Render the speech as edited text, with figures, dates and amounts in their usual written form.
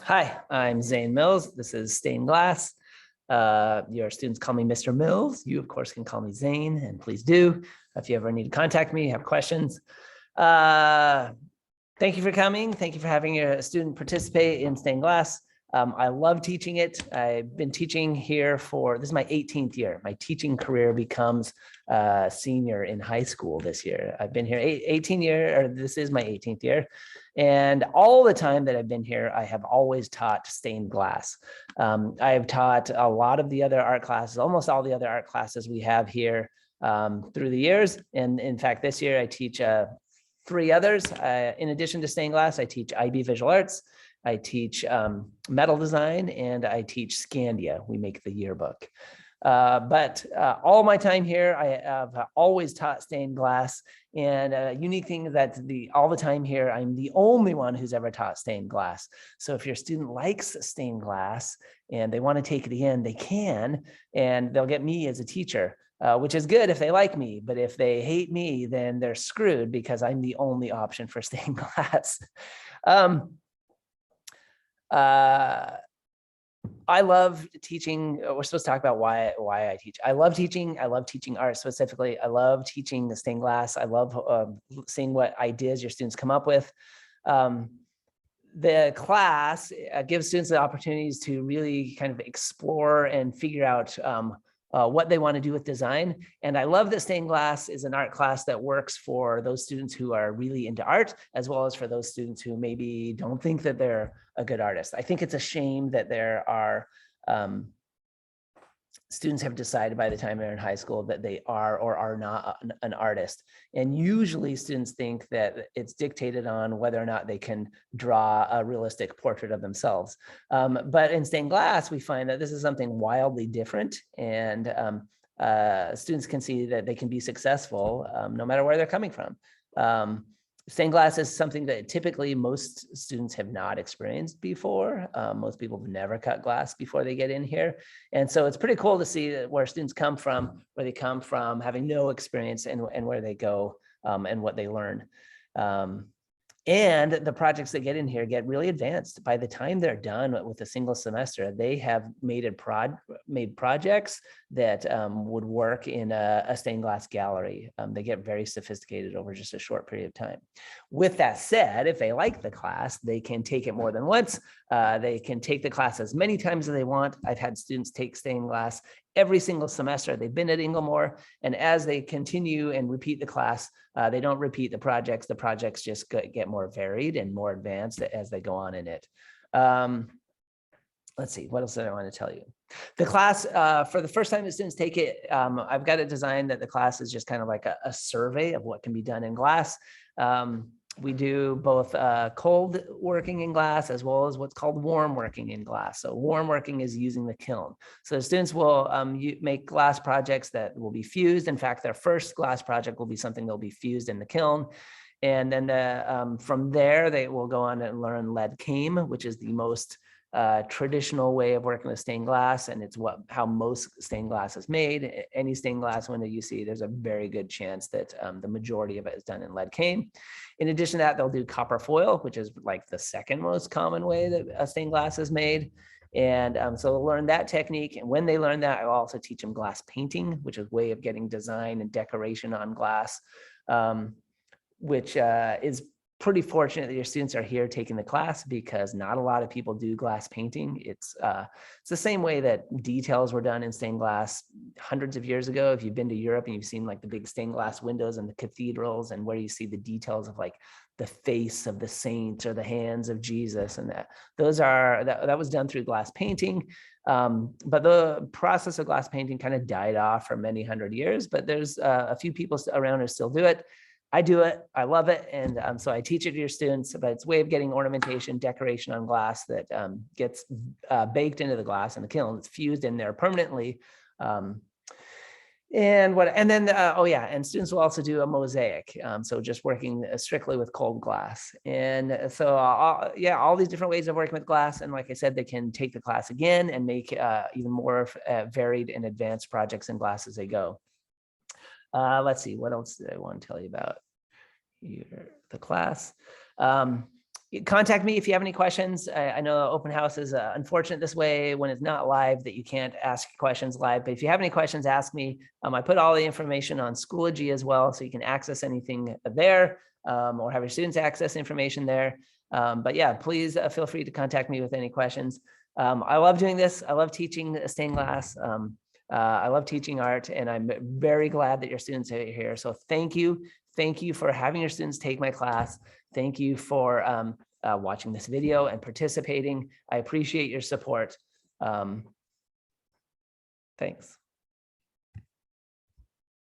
Hi, I'm Zane Mills. This is Stained Glass. Your students call me Mr. Mills. You, of course, can call me Zane, and please do if you ever need to contact me, have questions. Thank you for coming. Thank you for having your student participate in Stained Glass. I love teaching it. I've been teaching here this is my 18th year. My teaching career becomes senior in high school this year. I've been here 18 years, or this is my 18th year. And all the time that I've been here, I have always taught stained glass. I've taught a lot of the other art classes, almost all the other art classes we have here through the years. And in fact, this year I teach 3 others. In addition to stained glass, I teach IB Visual Arts, I teach metal design, and I teach Scandia. We make the yearbook. But all my time here, I have always taught stained glass. And a unique thing is that all the time here, I'm the only one who's ever taught stained glass. So if your student likes stained glass and they want to take it again, they can, and they'll get me as a teacher. Which is good if they like me, but if they hate me, then they're screwed because I'm the only option for stained glass. I love teaching. We're supposed to talk about why I teach. I love teaching. I love teaching art specifically. I love teaching the stained glass. I love seeing what ideas your students come up with. The class gives students the opportunities to really kind of explore and figure out what they want to do with design. And I love that stained glass is an art class that works for those students who are really into art, as well as for those students who maybe don't think that they're a good artist. I think it's a shame that there are students have decided by the time they're in high school that they are or are not an artist. And usually students think that it's dictated on whether or not they can draw a realistic portrait of themselves. But in stained glass, we find that this is something wildly different, and students can see that they can be successful no matter where they're coming from. Stained glass is something that typically most students have not experienced before. Most people have never cut glass before they get in here. And so it's pretty cool to see where students come from, where they come from having no experience, and where they go and what they learn. And the projects that get in here get really advanced. By the time they're done with a single semester, they have made projects that would work in a stained glass gallery. They get very sophisticated over just a short period of time. With that said, if they like the class, they can take it more than once. They can take the class as many times as they want. I've had students take stained glass every single semester they've been at Inglemoor, and as they continue and repeat the class, they don't repeat the projects. The projects just get more varied and more advanced as they go on in it. Let's see, what else did I want to tell you? The class, for the first time that students take it, I've got it designed that the class is just kind of like a survey of what can be done in glass. We do both cold working in glass as well as what's called warm working in glass. So warm working is using the kiln. So the students will make glass projects that will be fused. In fact, their first glass project will be something that will be fused in the kiln. And then from there, they will go on and learn lead came, which is the most traditional way of working with stained glass, and it's how most stained glass is made. Any stained glass window you see, there's a very good chance that the majority of it is done in lead cane. In addition to that, they'll do copper foil, which is like the second most common way that a stained glass is made. And so they'll learn that technique. And when they learn that, I'll also teach them glass painting, which is a way of getting design and decoration on glass, which is pretty fortunate that your students are here taking the class, because not a lot of people do glass painting. It's the same way that details were done in stained glass hundreds of years ago. If you've been to Europe and you've seen like the big stained glass windows in the cathedrals, and where you see the details of like the face of the saint or the hands of Jesus, and that was done through glass painting. But the process of glass painting kind of died off for many hundred years, but there's a few people around who still do it. I do it, I love it, and so I teach it to your students, but it's a way of getting ornamentation, decoration on glass that gets baked into the glass in the kiln. It's fused in there permanently. And students will also do a mosaic, so just working strictly with cold glass. And so all these different ways of working with glass, and like I said, they can take the class again and make even more varied and advanced projects in glass as they go. Let's see, what else did I want to tell you about here, the class? contact me if you have any questions. I know open house is unfortunate this way when it's not live that you can't ask questions live, but if you have any questions, ask me. I put all the information on Schoology as well, so you can access anything there or have your students access information there. But yeah, please feel free to contact me with any questions. I love doing this. I love teaching stained glass. I love teaching art, and I'm very glad that your students are here. So thank you. Thank you for having your students take my class. Thank you for watching this video and participating. I appreciate your support. Thanks.